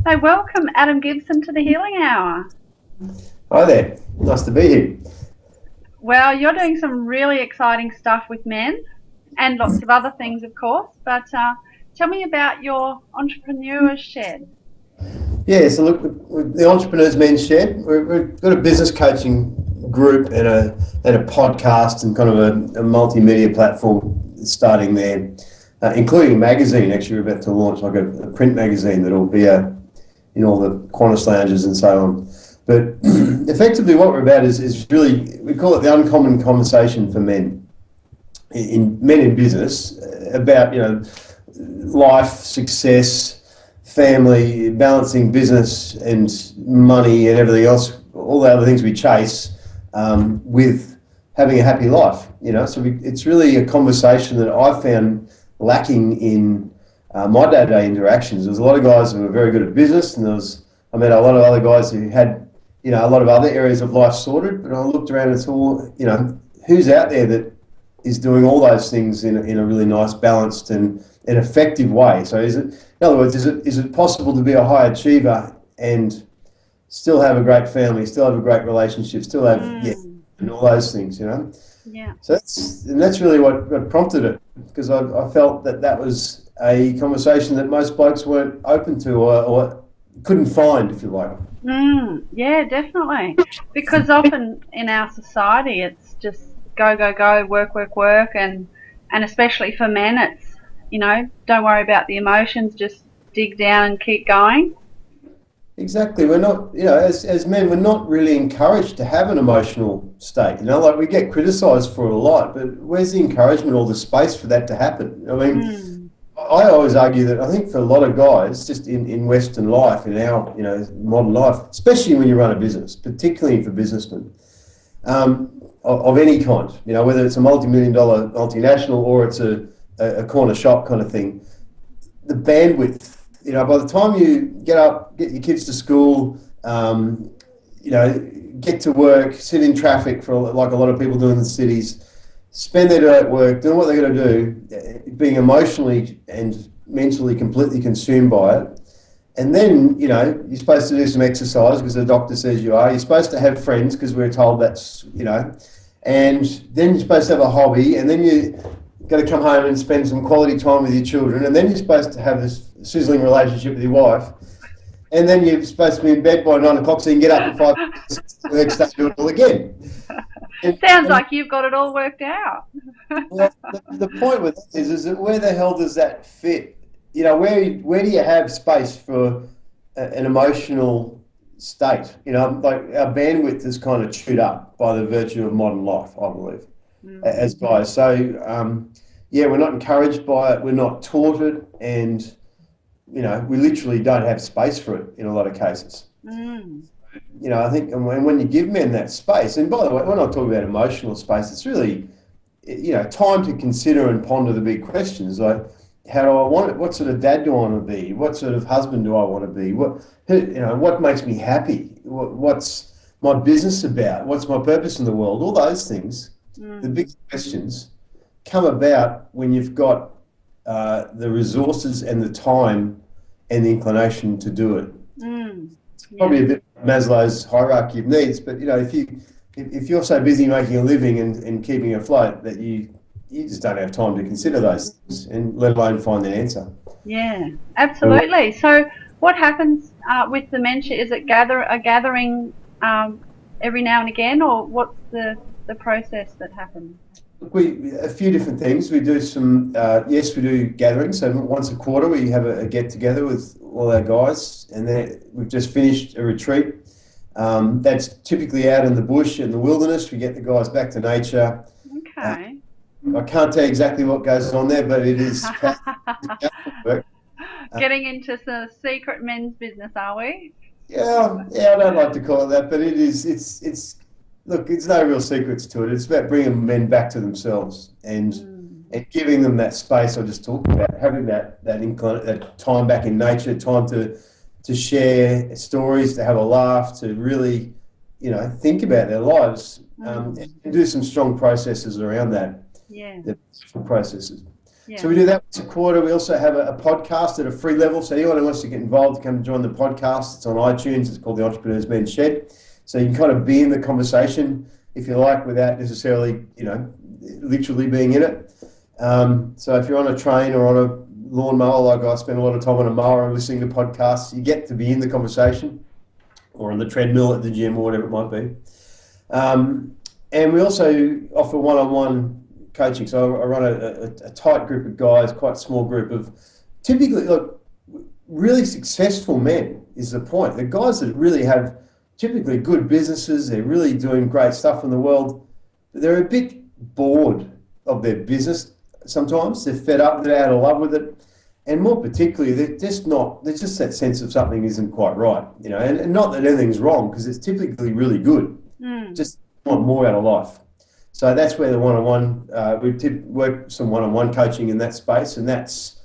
So welcome Adam Gibson to the Healing Hour. Hi there, nice to be here. Well, you're doing some really exciting stuff with men and lots of other things, of course, but tell me about your entrepreneur's shed. Yeah, so look, the Entrepreneurs Men's Shed, we've got a business coaching group and a podcast and kind of a multimedia platform starting there, including a magazine. Actually, we're about to launch like a print magazine that'll be in all the Qantas lounges and so on. But effectively what we're about is really, we call it the uncommon conversation for men, men in business, about, life, success, family, balancing business and money and everything else, all the other things we chase, with having a happy life, So it's really a conversation that I found lacking in my day-to-day interactions. There's a lot of guys who were very good at business, and I met a lot of other guys who had, a lot of other areas of life sorted, but I looked around and saw, who's out there that is doing all those things in a really nice, balanced and an effective way. So in other words, is it possible to be a high achiever and still have a great family, still have a great relationship, still have, and all those things, Yeah. So that's really what prompted it, because I felt that was a conversation that most blokes weren't open to or couldn't find, if you like. Yeah, definitely. Because often in our society, it's just go, go, go, work, work, work, and especially for men, it's, don't worry about the emotions, just dig down and keep going. Exactly. We're not, as men, we're not really encouraged to have an emotional state. Like we get criticised for it a lot, but where's the encouragement or the space for that to happen? I mean, I always argue that I think for a lot of guys, just in Western life, in our, modern life, especially when you run a business, particularly for businessmen, of any kind, whether it's a multi-million-dollar multinational or it's a corner shop kind of thing, the bandwidth, by the time you get up, get your kids to school, get to work, sit in traffic for like a lot of people do in the cities, spend their day at work, doing what they're going to do, being emotionally and mentally completely consumed by it. And then, you're supposed to do some exercise because the doctor says you are. You're supposed to have friends because we're told that's, and then you're supposed to have a hobby, and then you got to come home and spend some quality time with your children, and then you're supposed to have this sizzling relationship with your wife, and then you're supposed to be in bed by 9 o'clock so you can get up at 5 the next day to do it all again. Sounds like you've got it all worked out. Well, the point with that is that where the hell does that fit? Where do you have space for an emotional state? Like our bandwidth is kind of chewed up by the virtue of modern life, I believe, as guys. So, we're not encouraged by it. We're not taught it. And, we literally don't have space for it in a lot of cases. I think when you give men that space, and by the way, when I talk about emotional space, it's really, time to consider and ponder the big questions like, how do I want it? What sort of dad do I want to be? What sort of husband do I want to be? What makes me happy? What's my business about? What's my purpose in the world? All those things, the big questions, come about when you've got the resources and the time and the inclination to do it. It's probably a bit of Maslow's hierarchy of needs, but if you're so busy making a living and keeping afloat that you just don't have time to consider those things, and let alone find an answer. Yeah, absolutely. So what happens with dementia? Is it a gathering every now and again, or what's the process that happens? A few different things. We do some, we do gatherings. So once a quarter we have a get together with all our guys, and then we've just finished a retreat. That's typically out in the bush, in the wilderness. We get the guys back to nature. Okay. I can't tell you exactly what goes on there, but it is work. Getting into the secret men's business, are we? Yeah, I don't like to call it that, but it is. It's look, there's no real secrets to it. It's about bringing men back to themselves and giving them that space I just talked about, having that time back in nature, time to share stories, to have a laugh, to really, think about their lives, and do some strong processes around that. Yeah. The processes. Yeah. So we do that once a quarter. We also have a podcast at a free level. So anyone who wants to get involved, come and join the podcast. It's on iTunes. It's called the Entrepreneur's Men Shed. So you can kind of be in the conversation, if you like, without necessarily, literally being in it. So if you're on a train or on a lawnmower, like I spend a lot of time on a mower and listening to podcasts, you get to be in the conversation, or on the treadmill at the gym or whatever it might be. And we also offer one-on-one coaching. So I run a tight group of guys, quite a small group of typically really successful men is the point. The guys that really have typically good businesses, they're really doing great stuff in the world, they're a bit bored of their business sometimes. They're fed up, they're out of love with it. And more particularly, there's just that sense of something isn't quite right, and not that anything's wrong, because it's typically really good. Just want more out of life. So that's where the one-on-one, we work some one-on-one coaching in that space, and that's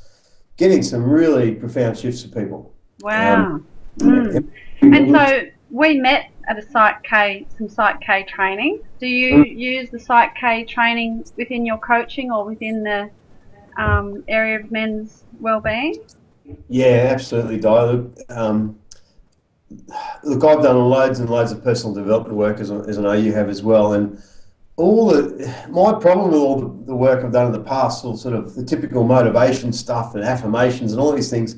getting some really profound shifts for people. Wow. And so we met at some Psych K training. Do you use the Psych K training within your coaching or within the area of men's wellbeing? Yeah, absolutely, Di. Look, I've done loads and loads of personal development work, as I know you have as well, and my problem with all the work I've done in the past, all sort of the typical motivation stuff and affirmations and all these things,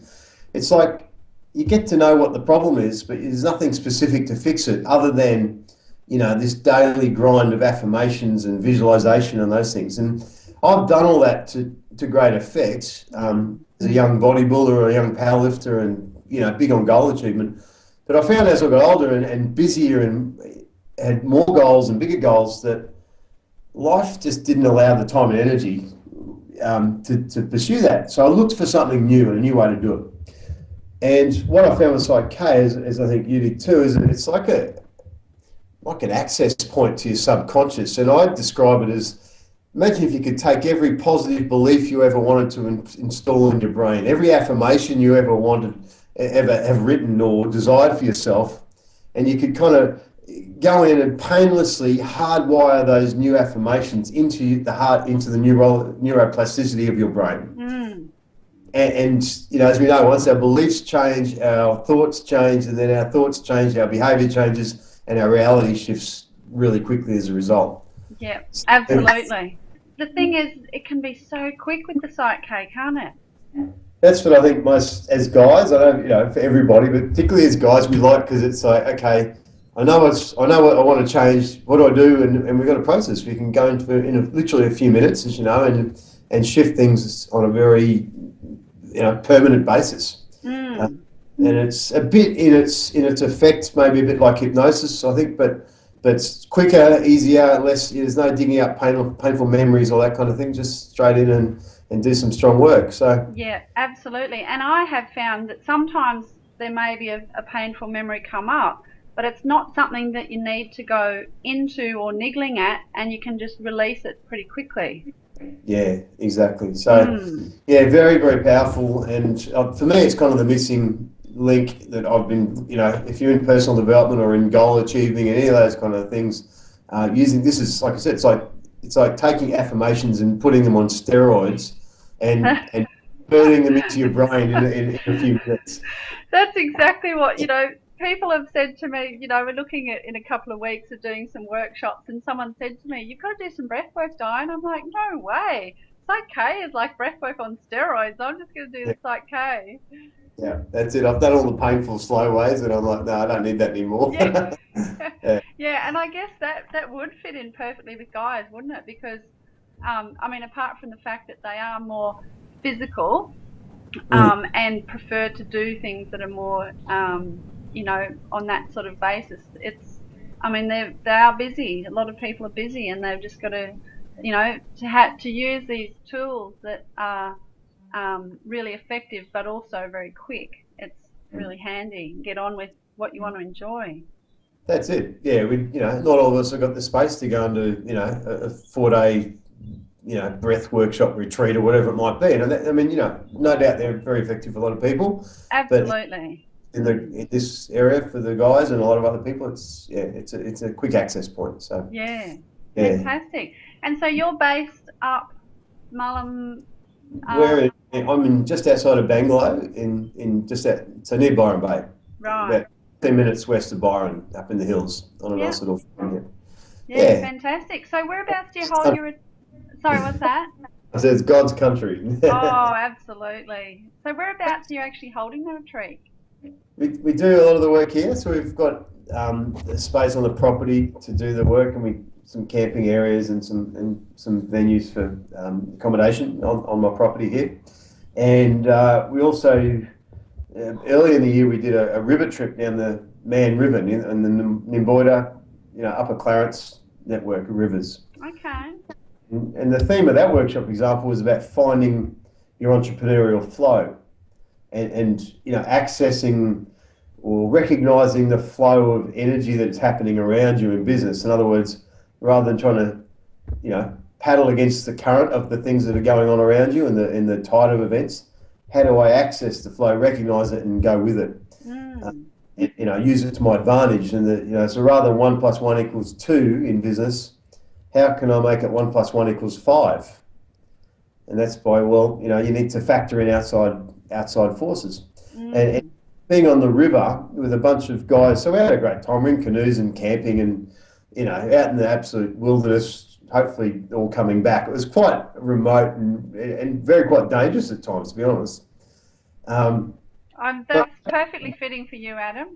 it's like you get to know what the problem is, but there's nothing specific to fix it other than, this daily grind of affirmations and visualization and those things. And I've done all that to great effect as a young bodybuilder or a young powerlifter and, big on goal achievement. But I found as I got older and busier and had more goals and bigger goals that life just didn't allow the time and energy to pursue that. So I looked for something new and a new way to do it. And what I found with Psych K, as I think you did too, is it's like an access point to your subconscious. And I describe it as, imagine if you could take every positive belief you ever wanted to install in your brain, every affirmation you ever have written or desired for yourself, and you could kind of go in and painlessly hardwire those new affirmations into the neuroplasticity of your brain. And as we know, once our beliefs change, our thoughts change, and then our thoughts change, our behaviour changes, and our reality shifts really quickly as a result. Yeah, absolutely. The thing is, it can be so quick with the Psych K, can't it? That's what I think most, as guys, I don't, for everybody, but particularly as guys, we like, because it's like, okay, I know what I want to change, what do I do? And we've got a process. We can go in literally a few minutes, as you know, and shift things on a very permanent basis. And it's a bit in its effect, maybe a bit like hypnosis, I think, but it's quicker, easier, less. There's no digging up painful memories or that kind of thing. Just straight in and do some strong work. So yeah, absolutely. And I have found that sometimes there may be a painful memory come up, but it's not something that you need to go into or niggling at, and you can just release it pretty quickly. Yeah, exactly. So, yeah, very, very powerful. And for me, it's kind of the missing link that I've been, if you're in personal development or in goal achieving and any of those kind of things, using this is, like I said, it's like taking affirmations and putting them on steroids and burning them into your brain in a few minutes. That's exactly what, people have said to me, we're looking at in a couple of weeks of doing some workshops, and someone said to me, you've got to do some breath work, Di. And I'm like, no way. Psych K is like breath work on steroids. I'm just going to do the Psych K. Yeah, that's it. I've done all the painful slow ways, and I'm like, no, I don't need that anymore. Yeah, yeah, and I guess that would fit in perfectly with guys, wouldn't it? Because, apart from the fact that they are more physical and prefer to do things that are more on that sort of basis, they are busy. A lot of people are busy, and they've just got to, to use these tools that are really effective, but also very quick. It's really handy. Get on with what you want to enjoy. That's it. Yeah, not all of us have got the space to go into, a 4-day, breath workshop retreat or whatever it might be. And no doubt they're very effective for a lot of people. Absolutely. But in this area for the guys and a lot of other people, it's a quick access point. So yeah. Fantastic. And so you're based up Uh, I'm in just outside of Bangalow, so near Byron Bay, right. about 10 minutes west of Byron, up in the hills on a Yeah. nice little farm. Yeah. Yeah, Fantastic. So whereabouts do you hold your? Sorry, what's that? I said it's God's country. Oh, absolutely. So whereabouts are you actually holding the retreat? We do a lot of the work here, so we've got space on the property to do the work, and we some camping areas and some venues for accommodation on my property here. And we also early in the year we did a river trip down the Man River in the Nimboida, Upper Clarence network of rivers. Okay. And the theme of that workshop example was about finding your entrepreneurial flow and accessing or recognizing the flow of energy that's happening around you in business. In other words, rather than trying to paddle against the current of the things that are going on around you in the tide of events, how do I access the flow, recognize it, and go with it? Mm. Use it to my advantage. And so rather than 1+1 = 2 in business, how can I make it 1+1 = 5? And that's by you need to factor in outside forces. And Mm. being on the river with a bunch of guys, so we had a great time. We're in canoes and camping, and out in the absolute wilderness. Hopefully, all coming back. It was quite remote and very quite dangerous at times, to be honest. Um, but That's perfectly fitting for you, Adam.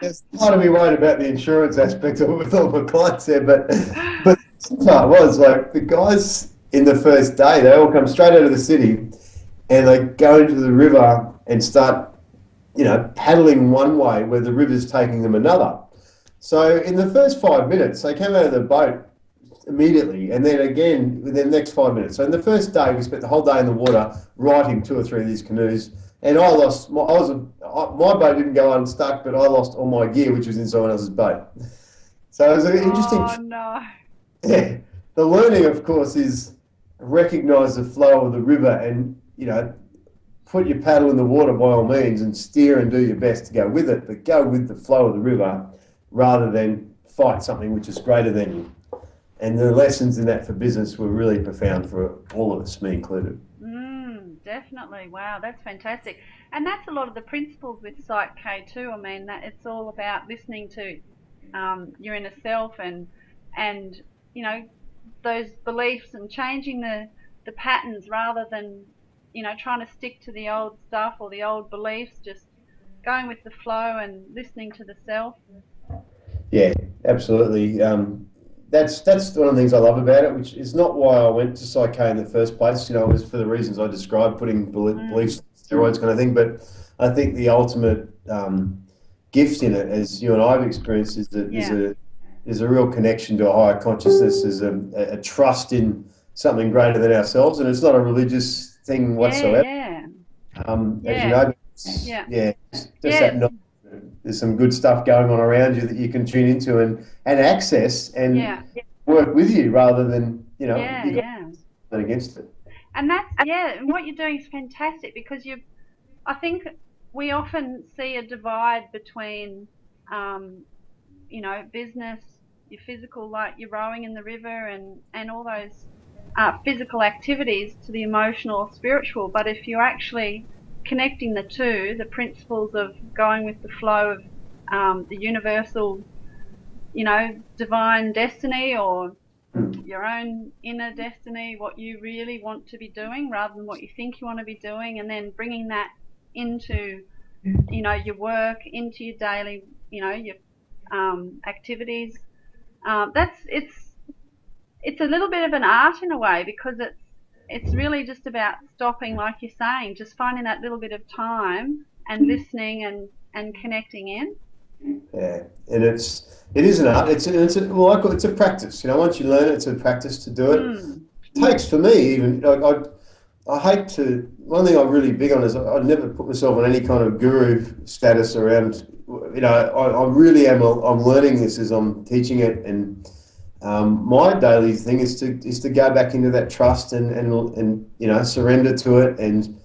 there's part of me worried about the insurance aspect of it with all my clients there, but the part was like the guys in the first day, they all come straight out of the city and they go into the river and start, paddling one way where the river's taking them another. So in the first 5 minutes, they came out of the boat immediately, and then again within the next 5 minutes. So in the first day, we spent the whole day in the water righting 2 or 3 of these canoes, and I lost. My boat didn't go unstuck, but I lost all my gear, which was in someone else's boat. So it was an interesting. Oh no. Yeah, the learning, of course, is recognize the flow of the river, and put your paddle in the water by all means, and steer and do your best to go with it, but go with the flow of the river rather than fight something which is greater than you. And the lessons in that for business were really profound for all of us, me included. Definitely. Wow, that's fantastic. And that's a lot of the principles with Psych K too. I mean, that it's all about listening to your inner self and you know those beliefs and changing the patterns rather than trying to stick to the old stuff or the old beliefs. Just going with the flow and listening to the self. Yeah, absolutely. That's one of the things I love about it, which is not why I went to Psyche in the first place. It was for the reasons I described, putting Mm, beliefs, steroids, kind of thing. But I think the ultimate gift in it, as you and I have experienced, is that yeah. there's a real connection to a higher consciousness. There's a trust in something greater than ourselves, and it's not a religious thing Yeah. whatsoever. Yeah. As you Yeah. know, Yeah. yeah, just that Yes. knowledge that there's some good stuff going on around you that you can tune into and access and Yeah. work with you rather than Yeah. you got Yeah. against it. And that's, yeah, and what you're doing is fantastic because I think we often see a divide between, um, business, your physical, like you're rowing in the river and all those physical activities to the emotional or spiritual. But if you're actually connecting the two, the principles of going with the flow of the universal, divine destiny or Mm. your own inner destiny, what you really want to be doing rather than what you think you want to be doing, and then bringing that into, your work, into your daily, your activities. That's it's a little bit of an art in a way because it's really just about stopping, like you're saying, just finding that little bit of time and listening and connecting in. Yeah, and it is an art. Well, it's a practice. Once you learn it, it's a practice to do it. Mm. It takes for me even. I hate to. One thing I'm really big on is I never put myself on any kind of guru status around. I really am. I'm learning this as I'm teaching it, and my daily thing is to go back into that trust and surrender to it and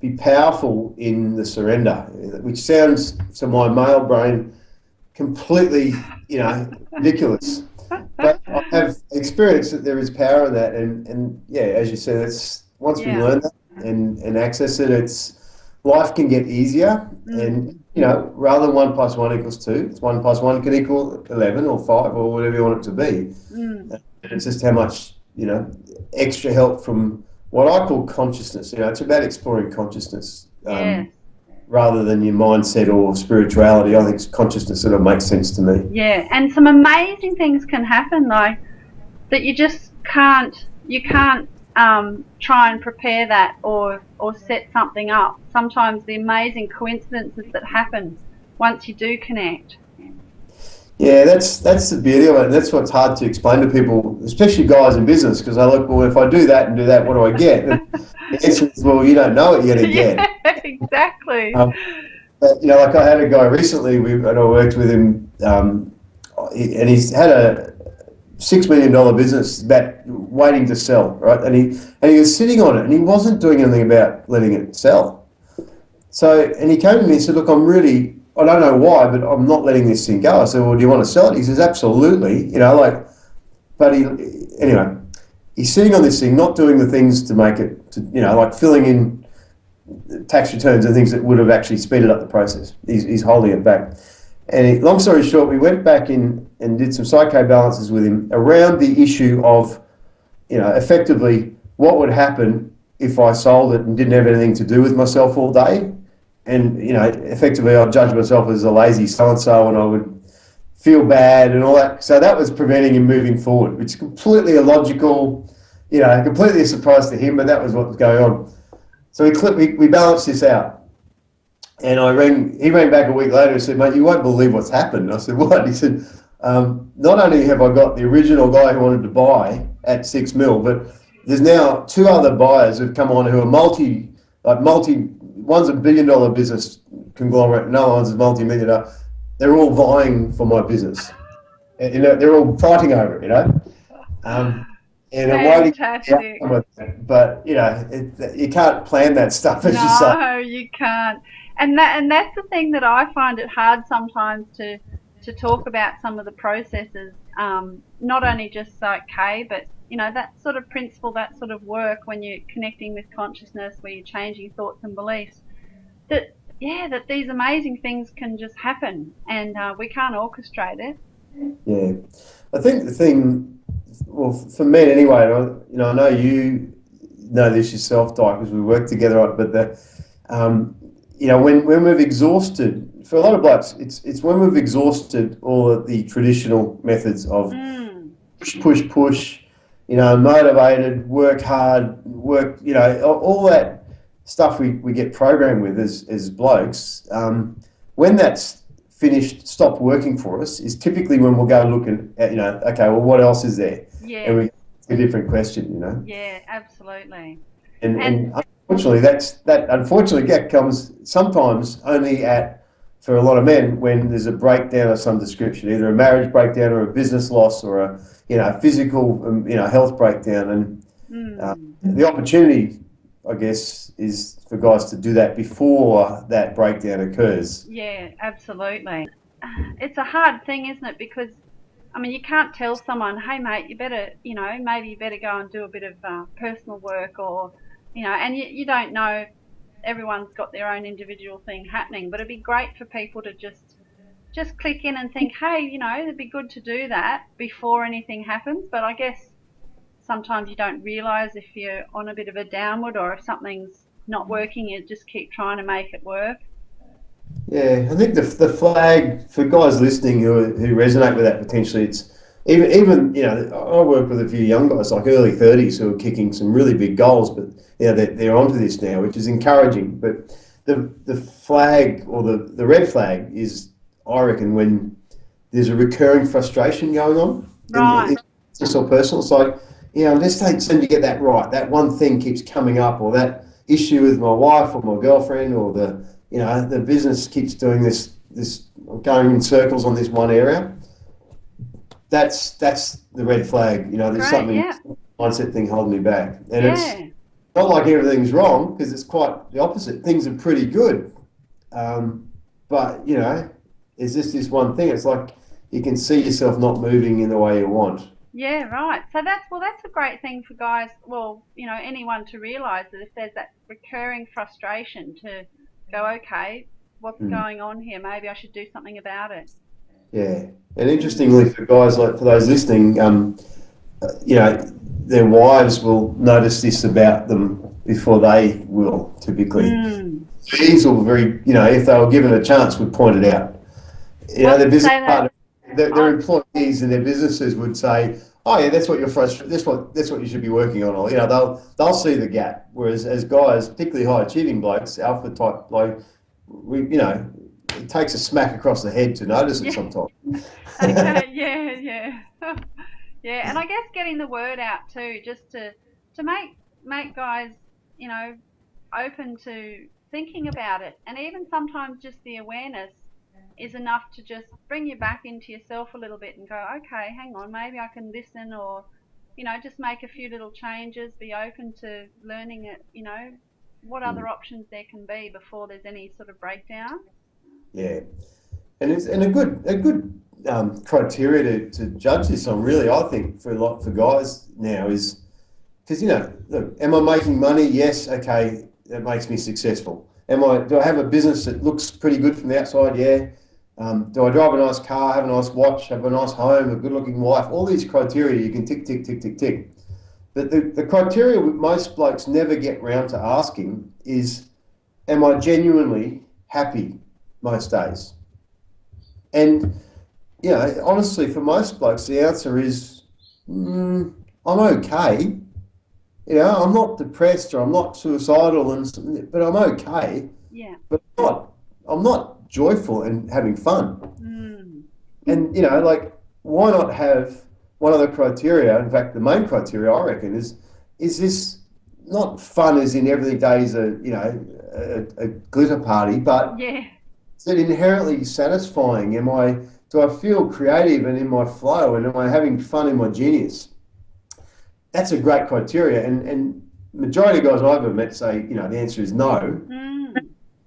be powerful in the surrender, which sounds to my male brain completely ridiculous. But I have experienced that there is power in that, and yeah, as you said, once we Yeah. learn that and access it, life can get easier. Mm. And rather than 1+1 = 2, it's 1+1 can equal 11 or 5 or whatever you want it to be. Mm. And it's just how much extra help from what I call consciousness. It's about exploring consciousness. Yes. Rather than your mindset or spirituality. I think it's consciousness that makes sense to me. Yeah. And some amazing things can happen though that you just can't try and prepare that or set something up. Sometimes the amazing coincidences that happen once you do connect. Yeah, that's the beauty of it. And that's what's hard to explain to people, especially guys in business, because they look, well, if I do that and do that, what do I get? And the answer is, well, you don't know what you're going to get. Yeah, exactly. But, like I had a guy recently, and I worked with him, and he's had a $6 million business that waiting to sell, right? And he was sitting on it, and he wasn't doing anything about letting it sell. So, and he came to me and said, look, I don't know why, but I'm not letting this thing go. I said, well, do you want to sell it? He says, absolutely. But anyway, he's sitting on this thing, not doing the things to make it, like filling in tax returns and things that would have actually speeded up the process. He's holding it back. And long story short, we went back in and did some psycho balances with him around the issue of, effectively what would happen if I sold it and didn't have anything to do with myself all day. And, effectively I'd judge myself as a lazy so-and-so and I would feel bad and all that. So that was preventing him moving forward, which is completely illogical, completely a surprise to him, but that was what was going on. So we balanced this out. And he rang back a week later and said, mate, you won't believe what's happened. I said, what? He said, not only have I got the original guy who wanted to buy at 6 mil, but there's now 2 other buyers who've come on who are one's $1 billion business conglomerate, another one's a multi-millionaire. They're all vying for my business. And, they're all fighting over it, and I'm waiting. Fantastic. But you can't plan that stuff, as you say. No, you can't. And that's the thing that I find it hard sometimes to talk about some of the processes. Not only just like Kay, but that sort of principle, that sort of work when you're connecting with consciousness, where you're changing thoughts and beliefs. That these amazing things can just happen, and we can't orchestrate it. Yeah, I think the thing, well, for men anyway, I know you know this yourself, Di, because we work together on it. But when we've exhausted, for a lot of blokes, it's when we've exhausted all of the traditional methods of push, motivated, work hard, all that stuff we get programmed with as blokes. When that's finished, stopped working for us, is typically when we'll go look at, okay, well, what else is there? Yeah. And we ask a different question, Yeah, absolutely. And unfortunately, that comes sometimes only for a lot of men, when there's a breakdown of some description, either a marriage breakdown or a business loss or a physical, health breakdown. And the opportunity, I guess, is for guys to do that before that breakdown occurs. Yeah, absolutely. It's a hard thing, isn't it? Because, you can't tell someone, hey, mate, you better, maybe you better go and do a bit of personal work or, and you don't know, everyone's got their own individual thing happening, but it'd be great for people to just click in and think, hey, it'd be good to do that before anything happens. But I guess sometimes you don't realise if you're on a bit of a downward, or if something's not working, you just keep trying to make it work. Yeah, I think the flag for guys listening who resonate with that potentially, it's even I work with a few young guys like early 30s who are kicking some really big goals, but they're onto this now, which is encouraging. But the flag, or the red flag, is, I reckon, when there's a recurring frustration going on. Right. It's just so personal. It's like, I just don't seem to get that right. That one thing keeps coming up, or that issue with my wife or my girlfriend, or the business keeps doing this going in circles on this one area. That's the red flag. There's something, mindset thing holding me back. And it's not like everything's wrong, because it's quite the opposite. Things are pretty good. But, it's just this one thing. It's like you can see yourself not moving in the way you want. Yeah, right. So that's a great thing for guys. Well, anyone to realise that if there's that recurring frustration, to go, okay, what's Mm. going on here? Maybe I should do something about it. Yeah. And Mm. interestingly, for guys like for those listening, you know, their wives will notice this about them before they will typically. Mm. These will very, if they were given a chance, would point it out. Their business Say that. partner, their I employees and their businesses would say, "Oh yeah, that's what you're frustrated. That's what you should be working on." Or they'll see the gap. Whereas as guys, particularly high achieving blokes, alpha type bloke, it takes a smack across the head to notice it yeah. sometimes. Okay. Yeah. Yeah. Yeah. And I guess getting the word out too, just to make guys, you know, open to thinking about it. And even sometimes just the awareness is enough to just bring you back into yourself a little bit and go, okay, hang on, maybe I can listen, or, just make a few little changes, be open to learning it, what other options there can be before there's any sort of breakdown. Yeah, and it's and a good criteria to judge this on, really, I think, for a lot for guys now is because look, am I making money? Yes, okay, that makes me successful. Do I have a business that looks pretty good from the outside? Yeah. Do I drive a nice car, have a nice watch, have a nice home, a good-looking wife? All these criteria you can tick, tick, tick, tick, tick. But the criteria most blokes never get round to asking is, am I genuinely happy most days? And honestly, for most blokes, the answer is, I'm okay. I'm not depressed or I'm not suicidal, but I'm okay. Yeah. But I'm not joyful and having fun. Mm. And like, why not have one of the criteria? In fact, the main criteria, I reckon, is this not fun as in every day is a glitter party, but Yeah. is it inherently satisfying? Do I feel creative and in my flow, and am I having fun in my genius? That's a great criteria, and majority of guys I've ever met say, the answer is no. Mm.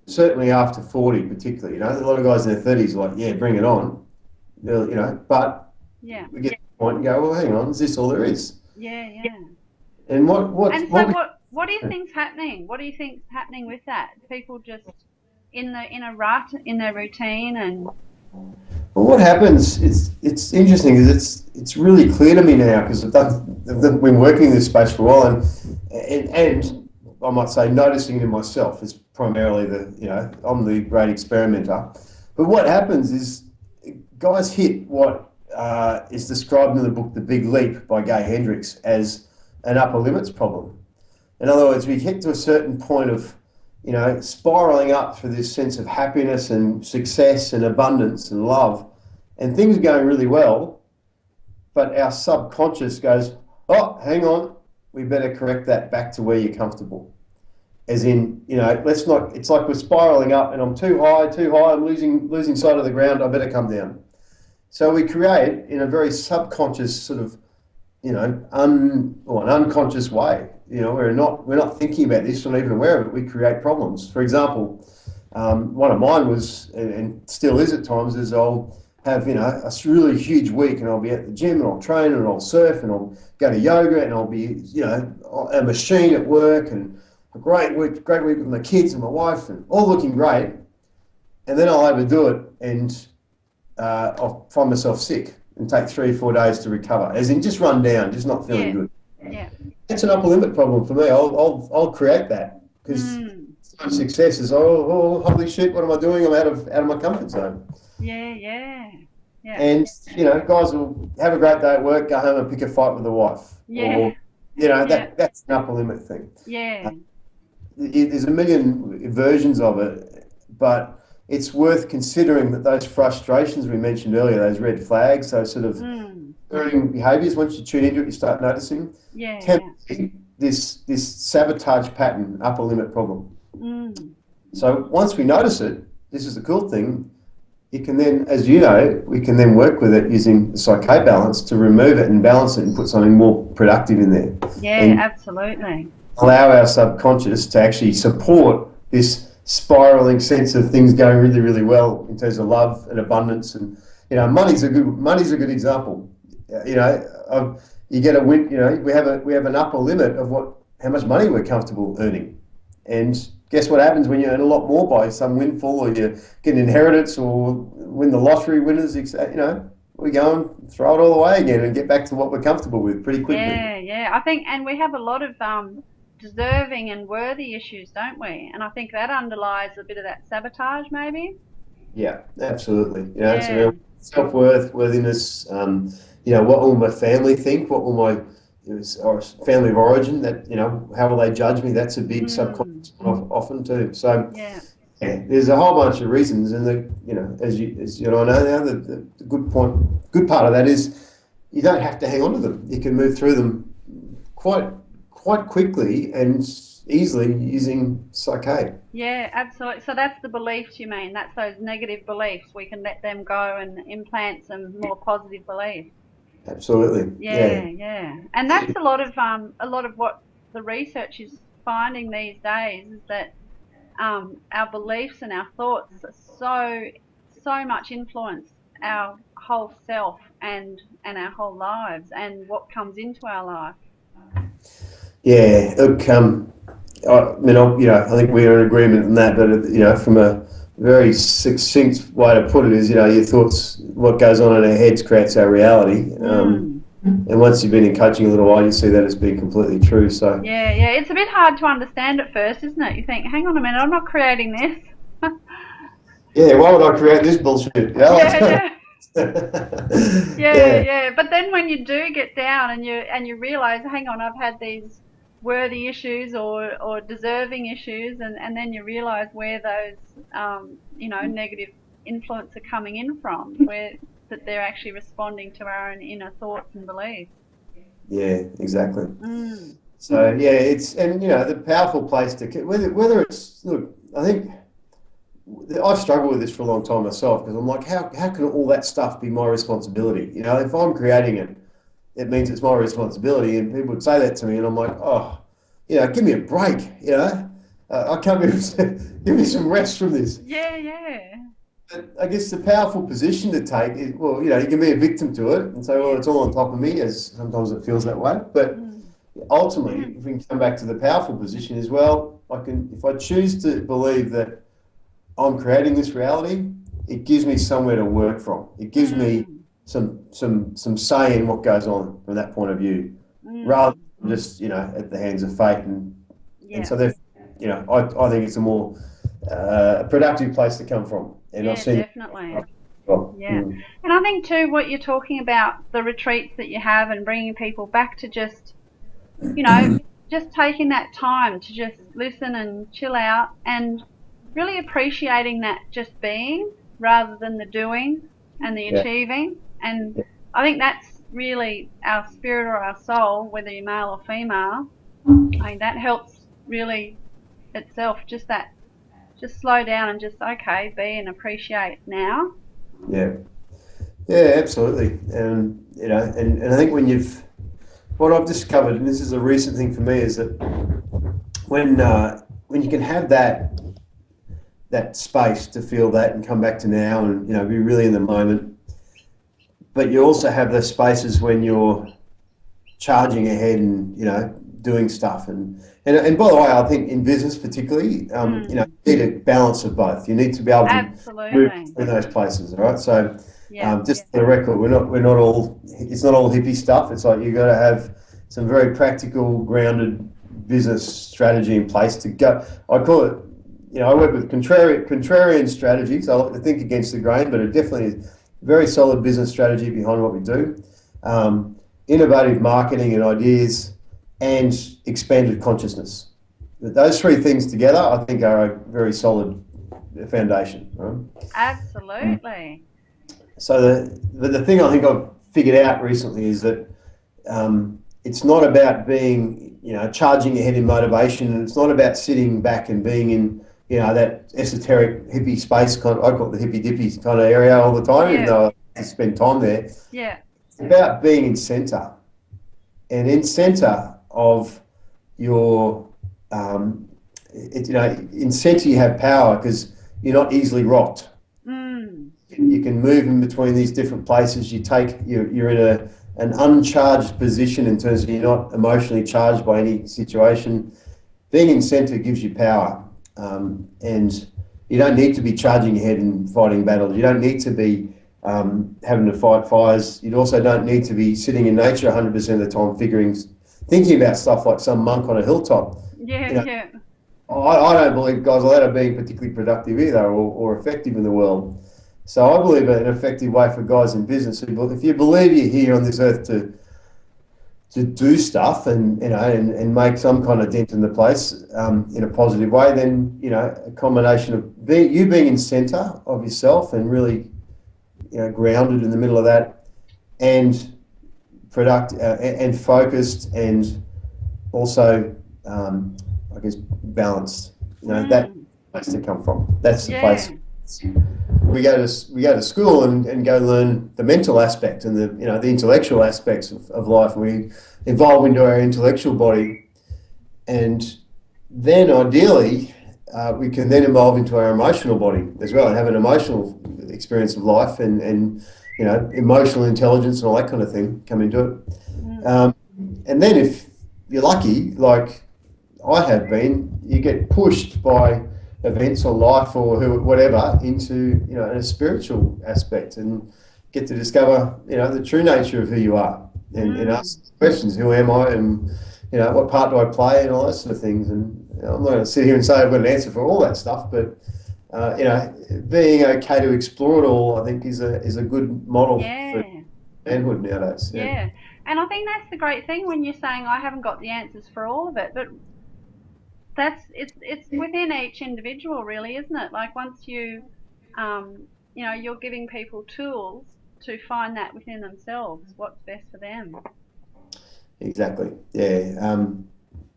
Certainly after 40, particularly, a lot of guys in their 30s are like, yeah, bring it on, but Yeah. we get to the point and go, well, hang on, is this all there is? Yeah. Yeah. And what And so we, what do you think's happening? What do you think's happening with that? People just in a rut in their routine and well, what happens? It's interesting because it's really clear to me now because I've been working in this space for a while, and I might say noticing it in myself is primarily I'm the great experimenter. But what happens is guys hit what is described in the book The Big Leap by Gay Hendricks as an upper limits problem. In other words, we get to a certain point of spiraling up through this sense of happiness and success and abundance and love, and things are going really well, but our subconscious goes, oh, hang on, we better correct that back to where you're comfortable. As in, let's not, it's like we're spiraling up and I'm too high, I'm losing sight of the ground, I better come down. So we create in a very subconscious sort of, an unconscious way. We're not thinking about this, we're not even aware of it. We create problems. For example, one of mine was, and still is at times, is I'll have a really huge week, and I'll be at the gym, and I'll train, and I'll surf, and I'll go to yoga, and I'll be a machine at work, and a great week with my kids and my wife, and all looking great. And then I'll overdo it, and I'll find myself sick and take 3 or 4 days to recover, as in just run down, just not feeling yeah. good. Yeah. It's an upper limit problem for me. I'll create that because success is holy shit, what am I doing? I'm out of my comfort zone. Yeah. Yeah. Yeah. And guys will have a great day at work, go home and pick a fight with the wife. Yeah. Or that's an upper limit thing. Yeah. There's a million versions of it, but it's worth considering that those frustrations we mentioned earlier, those red flags, those sort of learning behaviours, once you tune into it, you start noticing, can be this sabotage pattern, upper limit problem. So once we notice it, this is the cool thing, you can then, as you know, we can then work with it using the psyche balance to remove it and balance it and put something more productive in there. Yeah, and absolutely. allow our subconscious to actually support this spiraling sense of things going really, really well in terms of love and abundance. And money's a good example. you know, you get a win. You know, we have an upper limit of how much money we're comfortable earning, and guess what happens when you earn a lot more by some windfall, or you get an inheritance, or win the lottery winners? You know, we go and throw it all away again and get back to what we're comfortable with pretty quickly. Yeah, yeah. I think, and we have a lot of deserving and worthy issues, don't we? And I think that underlies a bit of that sabotage, maybe. Yeah, absolutely. You know, it's Yeah. around self-worth, worthiness. You know, what will my family think? What will my or family of origin? That, you know, how will they judge me? That's a big Mm, subconscious one often too. So yeah. yeah, there's a whole bunch of reasons, and you know, as you know now, the good part of that is you don't have to hang on to them. You can move through them quite quickly and easily using psyche. Yeah, absolutely. So that's the beliefs you mean. That's those negative beliefs. We can let them go and implant some more positive beliefs. Absolutely. Yeah, Yeah. yeah. And that's a lot of what the research is finding these days is that our beliefs and our thoughts are so much influence our whole self and our whole lives and what comes into our life. Yeah. Look, I mean, you know, I think we're in agreement on that, but you know, from a very succinct way to put it is, you know, your thoughts, what goes on in our heads creates our reality. Mm. And once you've been in coaching a little while, you see that as being completely true. So, Yeah, yeah. It's a bit hard to understand at first, isn't it? You think, hang on a minute, I'm not creating this. yeah, why would I create this bullshit? Yeah, yeah. Yeah, Yeah, yeah. But then when you do get down and you realise, hang on, I've had these worthy issues or deserving issues, and then you realise where those negative influence are coming in from, where that they're actually responding to our own inner thoughts and beliefs. yeah, exactly. Mm. So, yeah, and you know, the powerful place whether it's, look, I think I've struggled with this for a long time myself because I'm like, how can all that stuff be my responsibility? You know, if I'm creating it, it means it's my responsibility. And people would say that to me, and I'm like, oh, you know, give me a break. You know, I can't give me some rest from this. Yeah, yeah, But I guess the powerful position to take is, well, you know, you can be a victim to it and say, well, yeah. it's all on top of me, as sometimes it feels that way. But Mm. ultimately, if we can come back to the powerful position as well, if I choose to believe that I'm creating this reality, it gives me somewhere to work from. It gives me Mm. some say in what goes on from that point of view, rather Mm. than just, you know, at the hands of fate. And Yeah. so therefore, you know, I think it's a more productive place to come from. And I've Yeah, seen it. definitely. Well, Yeah. And I think too what you're talking about, the retreats that you have and bringing people back to just, you know, just taking that time to just listen and chill out and really appreciating that just being rather than the doing and the yeah, achieving. And I think that's really our spirit or our soul, whether you're male or female. I mean, that helps really itself, just that, just slow down and just, okay, be and appreciate now. yeah, yeah, absolutely. And you know, and I think what I've discovered, and this is a recent thing for me, is that when you can have that space to feel that and come back to now and, you know, be really in the moment, but you also have those spaces when you're charging ahead and, you know, doing stuff. And by the way, I think in business particularly, you know, Mm, you need a balance of both. You need to be able to move absolutely. through those places. All right. So Yeah. just for the record, we're not all, it's not all hippie stuff. It's like you've got to have some very practical, grounded business strategy in place to go. I call it, you know, I work with contrarian strategies. I like to think against the grain, but it definitely is very solid business strategy behind what we do. Innovative marketing and ideas, and expanded consciousness. Those three things together, I think, are a very solid foundation. Right? Absolutely. So the thing I think I've figured out recently is that it's not about being, you know, charging ahead in motivation, and it's not about sitting back and being in, you know, that esoteric hippie space kind of, I call it the hippy dippy kind of area all the time, even Yeah. though I spend time there. It's Yeah. about being in center, and in center of your, you know, in center you have power because you're not easily rocked. Mm. You can move in between these different places. You're in an uncharged position in terms of you're not emotionally charged by any situation. Being in centre gives you power, and you don't need to be charging your head and fighting battles. You don't need to be having to fight fires. You also don't need to be sitting in nature 100% of the time, thinking about stuff like some monk on a hilltop. Yeah, You know, yeah. I don't believe guys like that are being particularly productive either, or effective in the world. So I believe an effective way for guys in business, if you believe you're here on this earth to do stuff and and make some kind of dent in the place in a positive way, then a combination of being in centre of yourself and really grounded in the middle of that, and and focused, and also I guess balanced. That Mm, place to come from. That's the place. yeah, We go to school and go learn the mental aspect and the intellectual aspects of life. We evolve into our intellectual body, and then ideally we can then evolve into our emotional body as well and have an emotional experience of life, and emotional intelligence and all that kind of thing come into it. mm, And then if you're lucky, like I have been, you get pushed by events or life or whatever into a spiritual aspect, and get to discover the true nature of who you are, and mm. ask questions: who am I, and what part do I play, and all those sort of things. And I'm not going to sit here and say I've got an answer for all that stuff, but being okay to explore it all, I think, is a good model for Yeah, manhood nowadays. Yeah. yeah. And I think that's the great thing when you're saying I haven't got the answers for all of it, but it's within each individual, really, isn't it? Like once you're giving people tools to find that within themselves, what's best for them. Exactly. Yeah. Yeah.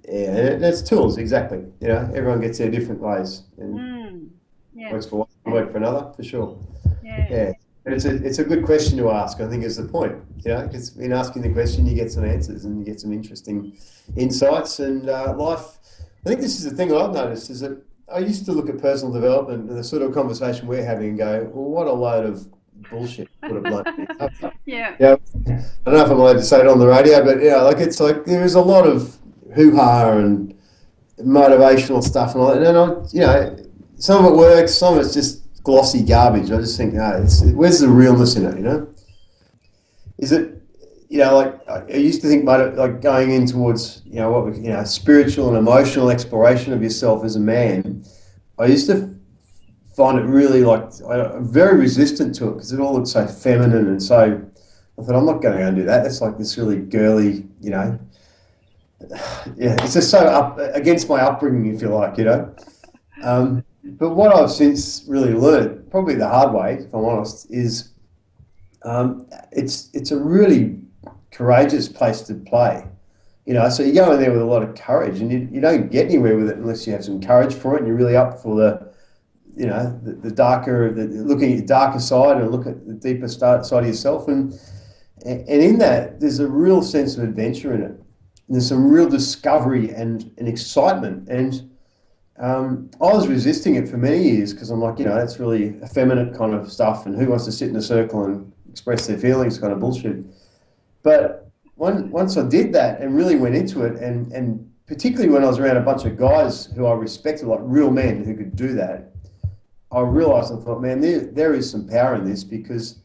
And that's tools. Exactly. Everyone gets their different ways, and Mm, yeah, works for one, work for another, for sure. yeah, Yeah. But it's a good question to ask, I think, is the point. Because in asking the question, you get some answers and you get some interesting insights, and life. I think this is the thing I've noticed, is that I used to look at personal development and the sort of conversation we're having and go, well, what a load of bullshit, put it bluntly. yeah, Yeah. I don't know if I'm allowed to say it on the radio, but it's like there's a lot of hoo-ha and motivational stuff and all that. And some of it works, some of it's just glossy garbage. I just think, no, where's the realness in it? Is it, like I used to think about it, like going in towards, spiritual and emotional exploration of yourself as a man. I used to find it really very resistant to it, because it all looked so feminine and so. I thought, I'm not going to go and do that. That's like this really girly, yeah, it's just so up against my upbringing, if you like. But what I've since really learned, probably the hard way, if I'm honest, is it's a really courageous place to play. So you go in there with a lot of courage, and you don't get anywhere with it unless you have some courage for it, and you're really up for the darker, looking at your darker side and look at the deeper side of yourself, and in that there's a real sense of adventure in it. There's some real discovery and excitement, and I was resisting it for many years, because I'm like, that's really effeminate kind of stuff, and who wants to sit in a circle and express their feelings, kind of bullshit. But once I did that and really went into it, and particularly when I was around a bunch of guys who I respected, like real men who could do that, I realised, I thought, man, there is some power in this, because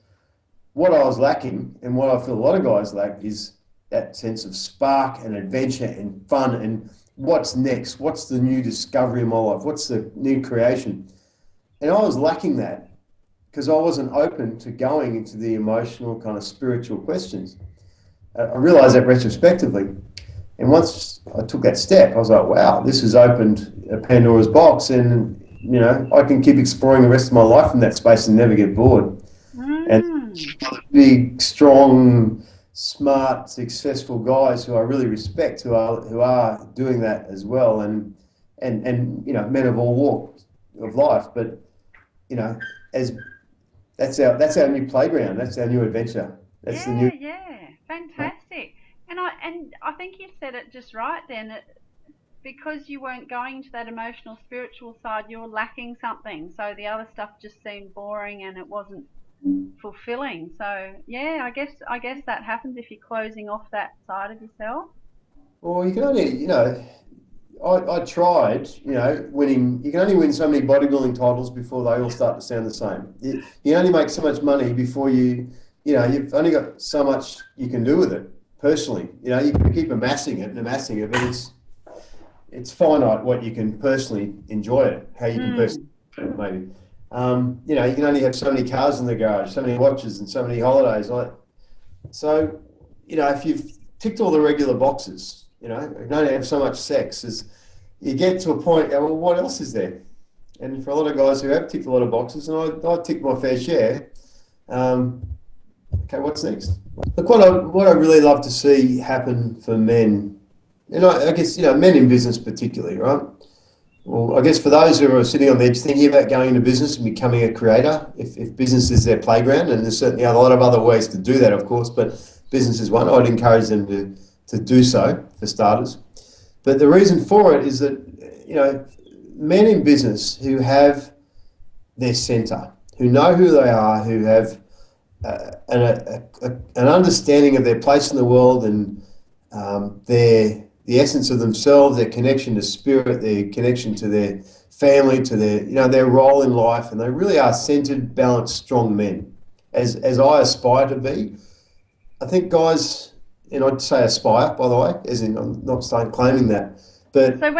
what I was lacking, and what I feel a lot of guys lack, is that sense of spark and adventure and fun, and what's next, what's the new discovery in my life, what's the new creation. And I was lacking that, because I wasn't open to going into the emotional kind of spiritual questions. I realized that retrospectively. And once I took that step, I was like, wow, this has opened a Pandora's box, and I can keep exploring the rest of my life in that space and never get bored. And mm, big, strong, smart, successful guys who I really respect, who are doing that as well, and men of all walks of life. But as that's our new playground. That's our new adventure. That's the new. yeah, yeah, fantastic. And I think you said it just right then. Because you weren't going to that emotional, spiritual side, you were lacking something. So the other stuff just seemed boring, and it wasn't. fulfilling. So yeah, I guess that happens if you're closing off that side of yourself. Well, you can only, I tried, winning. You can only win so many bodybuilding titles before they all start to sound the same. You only make so much money before you've only got so much you can do with it personally. You can keep amassing it, but it's finite what you can personally enjoy it, how you can personally Mm. enjoy it, maybe. You can only have so many cars in the garage, so many watches, and so many holidays. So, if you've ticked all the regular boxes, you can only have so much sex. As you get to a point, well, what else is there? And for a lot of guys who have ticked a lot of boxes, and I ticked my fair share. Um, okay, what's next? Look, what I really love to see happen for men, and I guess men in business particularly, right? Well, I guess for those who are sitting on the edge thinking about going into business and becoming a creator, if business is their playground, and there's certainly a lot of other ways to do that, of course, but business is one, I'd encourage them to do so for starters. But the reason for it is that, men in business who have their centre, who know who they are, who have an understanding of their place in the world and the essence of themselves, their connection to spirit, their connection to their family, to their role in life, and they really are centered, balanced, strong men, as I aspire to be. I think guys, and I'd say aspire, by the way, as in I'm not saying claiming that, but So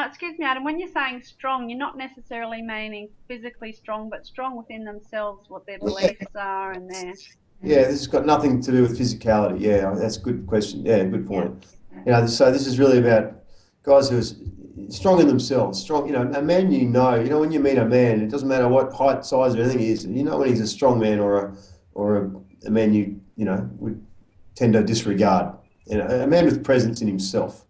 excuse me, Adam, when you're saying strong, you're not necessarily meaning physically strong, but strong within themselves, what their yeah, beliefs are and their, yeah, this has got nothing to do with physicality. Yeah, that's a good question. Yeah, good yeah. point. So this is really about guys who are strong in themselves. Strong, a man when you meet a man, it doesn't matter what height, size, or anything he is. You know when he's a strong man or a man would tend to disregard. A man with presence in himself,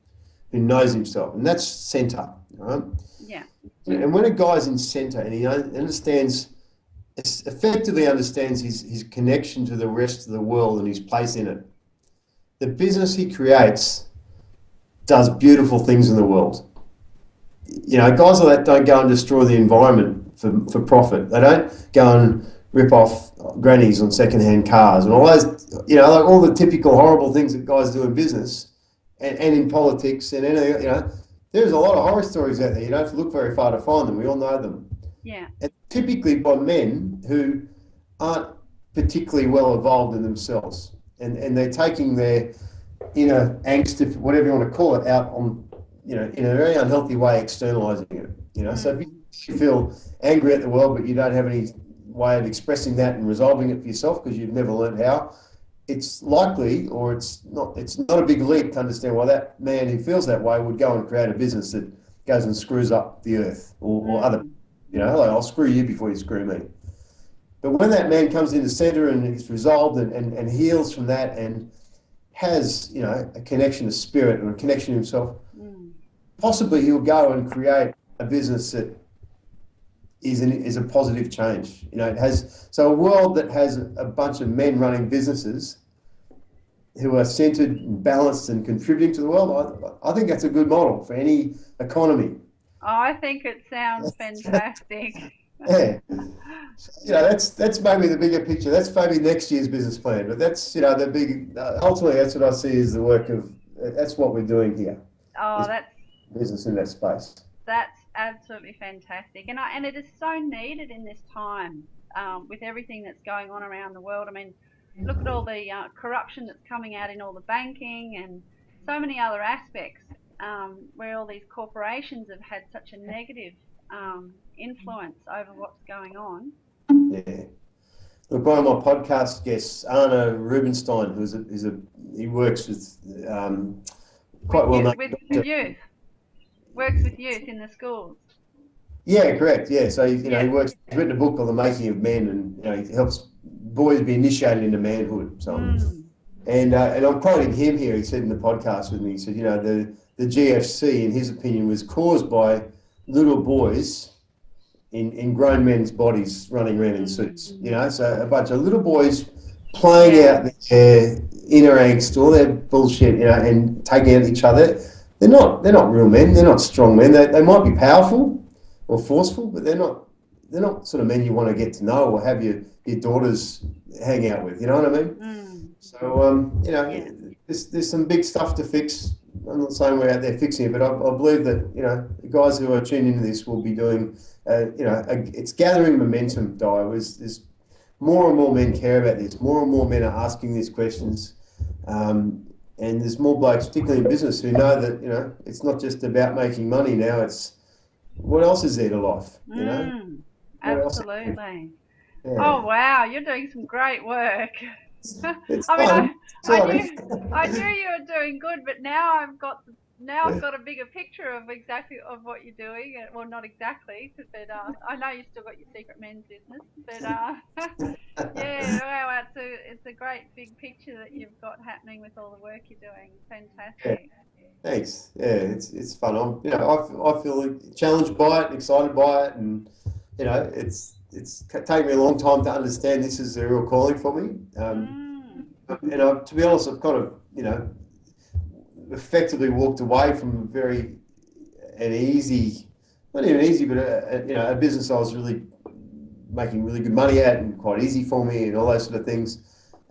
who knows himself, and that's centre. Right? Yeah. And when a guy's in centre and he effectively understands his connection to the rest of the world and his place in it, the business he creates does beautiful things in the world. Guys like that don't go and destroy the environment for profit. They don't go and rip off grannies on second-hand cars and all those, like all the typical horrible things that guys do in business and in politics and anything, there's a lot of horror stories out there. You don't have to look very far to find them. We all know them. Yeah. And typically by men who aren't particularly well evolved in themselves. And they're taking their inner angst, if whatever you want to call it, out on, in a very unhealthy way, externalizing it. So if you feel angry at the world, but you don't have any way of expressing that and resolving it for yourself because you've never learned how, it's likely, or it's not a big leap to understand why that man who feels that way would go and create a business that goes and screws up the earth or other, like I'll screw you before you screw me. But when that man comes into center and is resolved and heals from that and has, a connection to spirit and a connection to himself, possibly he'll go and create a business that is a positive change. It has, so a world that has a bunch of men running businesses who are centered and balanced and contributing to the world, I think that's a good model for any economy. Oh, I think it sounds fantastic. Yeah. That's maybe the bigger picture. That's maybe next year's business plan, but that's, the big, ultimately that's what I see as the work of, that's what we're doing here. Oh, that's business in that space. That's absolutely fantastic, and it is so needed in this time, with everything that's going on around the world. I mean, look at all the corruption that's coming out in all the banking and so many other aspects, where all these corporations have had such a negative influence over what's going on. Yeah. Look, one of my podcast guests, Arna Rubenstein, he works with quite well known. With youth, works with youth in the schools. Yeah, correct. Yeah, so he works. He's written a book called The Making of Men, and he helps boys be initiated into manhood. So, and I'm quoting him here. He said in the podcast with me, he said, the GFC, in his opinion, was caused by little boys in grown men's bodies running around in suits. So a bunch of little boys playing out their inner angst, all their bullshit, and taking out each other. They're not real men. They're not strong men. They might be powerful or forceful, but they're not they're not sort of men you want to get to know or have your daughters hang out with. You know what I mean? So Yeah. there's some big stuff to fix. I'm not saying we're out there fixing it, but I believe that the guys who are tuned into this will be doing. It's gathering momentum. There's more and more men care about this. More and more men are asking these questions. And there's more blokes, particularly in business, who know that it's not just about making money now. It's what else is there to life? What else? Absolutely. Yeah, Oh wow, you're doing some great work. it's I mean, fun, I exciting. knew I knew you were doing good, but now I've got a bigger picture of exactly of what you're doing. Well, not exactly, but I know you still got your secret men's business, but yeah, wow, it's a great big picture that you've got happening with all the work you're doing. Yeah, Fantastic. thanks. Yeah, it's fun. I feel challenged by it, excited by it, and it's taken me a long time to understand this is a real calling for me. Mm. To be honest, I've kind of effectively walked away from an easy, not even easy, but a business I was really making really good money at and quite easy for me and all those sort of things.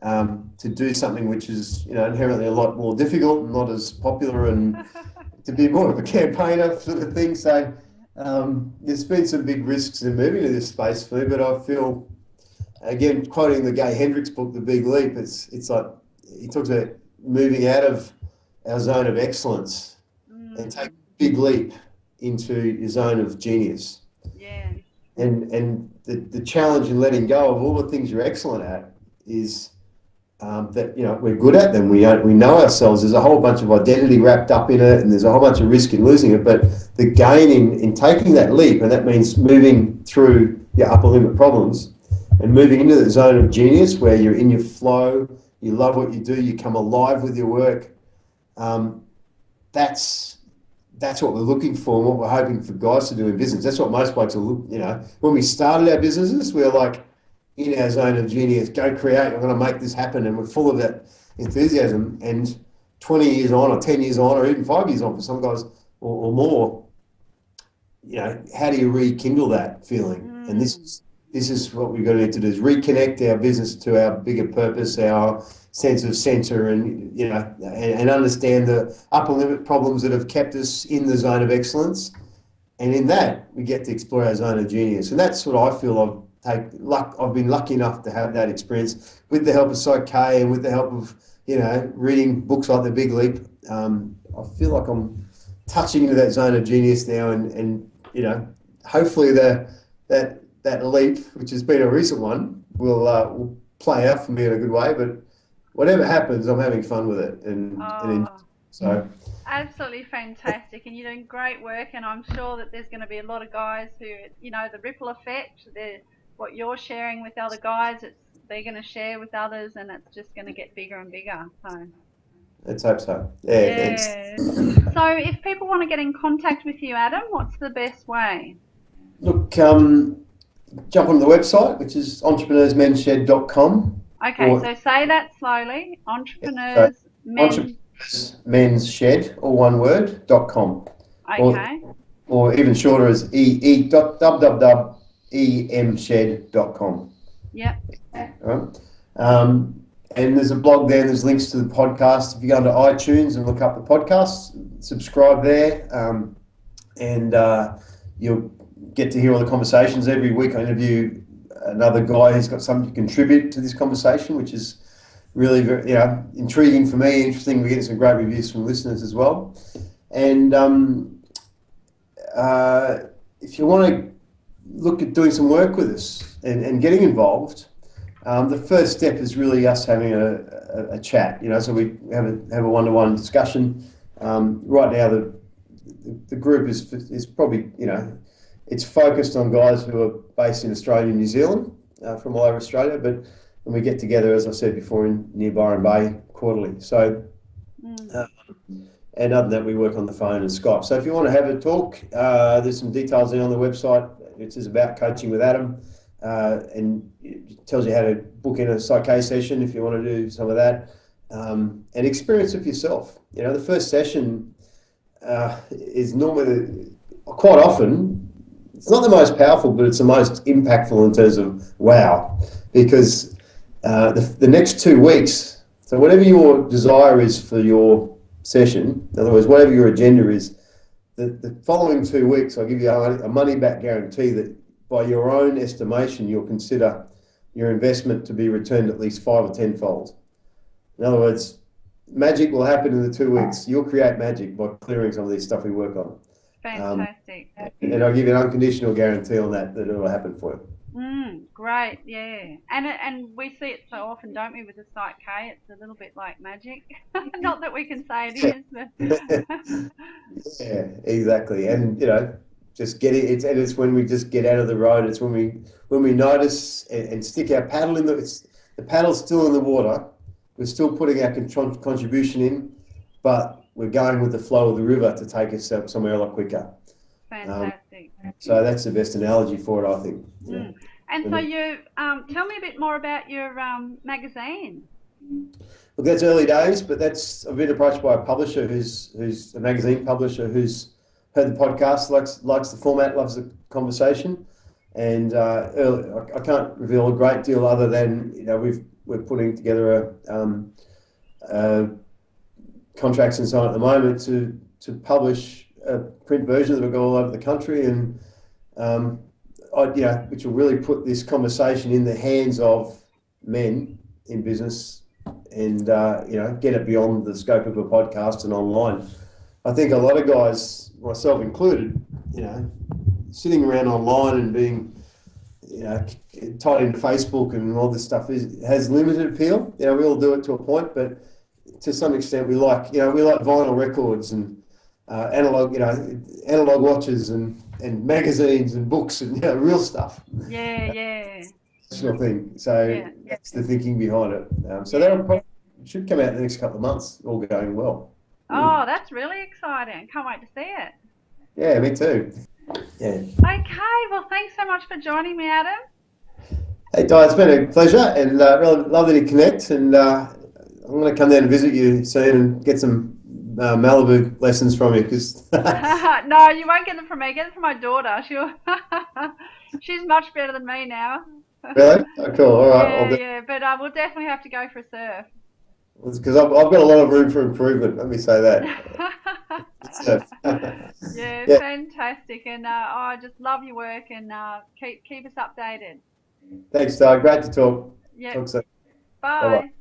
To do something which is inherently a lot more difficult and not as popular, and to be more of a campaigner sort of thing. So there's been some big risks in moving to this space for me, but I feel, again, quoting the Gay Hendricks book, The Big Leap, it's like he talks about moving out of our zone of excellence and take Mm. a big leap into your zone of genius. Yes. And the challenge in letting go of all the things you're excellent at is that we're good at them. We know ourselves. There's a whole bunch of identity wrapped up in it, and there's a whole bunch of risk in losing it. But the gain in taking that leap, and that means moving through your upper limit problems and moving into the zone of genius where you're in your flow, you love what you do, you come alive with your work. That's what we're looking for and what we're hoping for guys to do in business. That's what most blokes are. When we started our businesses, we were like, in our zone of genius, go create, I'm going to make this happen. And we're full of that enthusiasm. And 20 years on, or 10 years on, or even 5 years on for some guys or more, how do you rekindle that feeling? And Mm. this is what we're going to need to do, is reconnect our business to our bigger purpose, our sense of center, and understand the upper limit problems that have kept us in the zone of excellence. And in that, we get to explore our zone of genius. And that's what I feel I've been lucky enough to have that experience with the help of Psych K and with the help of, reading books like The Big Leap. I feel like I'm touching into that zone of genius now, and hopefully that leap, which has been a recent one, will play out for me in a good way. But whatever happens, I'm having fun with it, Oh. so. Absolutely fantastic, and you're doing great work. And I'm sure that there's going to be a lot of guys who, the ripple effect, what you're sharing with other guys, they're going to share with others, and it's just going to get bigger and bigger. So, Let's hope so. Yeah, thanks. yeah. So, if people want to get in contact with you, Adam, what's the best way? Look, jump on the website, which is entrepreneursmenshed.com, Okay, or so say that slowly. so Entrepreneurs, men. entrepreneursmenshed, all one word, .com, or Okay. or even shorter as www.emshed.com. Yep. All right. And there's a blog there. There's links to the podcast. If you go into iTunes and look up the podcast, subscribe there, and you'll get to hear all the conversations. Every week I interview another guy who's got something to contribute to this conversation, which is really very, intriguing for me, interesting. We're getting some great reviews from listeners as well. And if you want to look at doing some work with us and getting involved, the first step is really us having a chat. So we have a one-to-one discussion. Right now, the group is probably it's focused on guys who are based in Australia and New Zealand, from all over Australia, but when we get together, as I said before, near Byron Bay quarterly. So, Mm. and other than that, we work on the phone and Skype. So if you want to have a talk, there's some details there on the website. It says about coaching with Adam, and it tells you how to book in a Psych K session if you want to do some of that, and experience it for yourself. The first session is normally, quite often, it's not the most powerful, but it's the most impactful in terms of wow, because the next 2 weeks, so whatever your desire is for your session, in other words, whatever your agenda is, the following 2 weeks, I'll give you a money back guarantee that by your own estimation, you'll consider your investment to be returned at least 5 or 10-fold. In other words, magic will happen in the 2 weeks. You'll create magic by clearing some of this stuff we work on. Fantastic. And I'll give you an unconditional guarantee on that it'll happen for you. Great, yeah. And we see it so often, don't we, with the Site K? It's a little bit like magic. Not that we can say it is, but Yeah, exactly. And just get it. It's when we just get out of the road. It's when we notice and stick our paddle in the paddle's still in the water. We're still putting our contribution in, but we're going with the flow of the river to take us somewhere a lot quicker. Fantastic. So that's the best analogy for it, I think. Yeah. And so you tell me a bit more about your magazine. Look, that's early days, but I've been approached by a publisher who's a magazine publisher who's heard the podcast, likes the format, loves the conversation, and I can't reveal a great deal other than we're putting together contracts and so on at the moment to publish a print version that will go all over the country, and which will really put this conversation in the hands of men in business, and get it beyond the scope of a podcast and online. I think a lot of guys, myself included, sitting around online and being tied into Facebook and all this stuff has limited appeal. We all do it to a point, but to some extent we like vinyl records and analog watches and magazines and books and real stuff. Yeah. Sort of thing. So that's the thinking behind it. So that should come out in the next couple of months, all going well. Oh, that's really exciting. Can't wait to see it. Yeah, me too. Yeah. Okay, well, thanks so much for joining me, Adam. Hey, Di, it's been a pleasure, and really lovely to connect. And I'm going to come down and visit you soon and get some Malibu lessons from you. Cause No, you won't get them from me. Get them from my daughter. She's much better than me now. Really? Oh, cool. All right. Yeah, but we'll definitely have to go for a surf. Because I've got a lot of room for improvement. Let me say that. Yeah, fantastic. And I just love your work, and keep us updated. Thanks, Doug. Great to talk. Yeah. Talk soon. Bye. Bye-bye.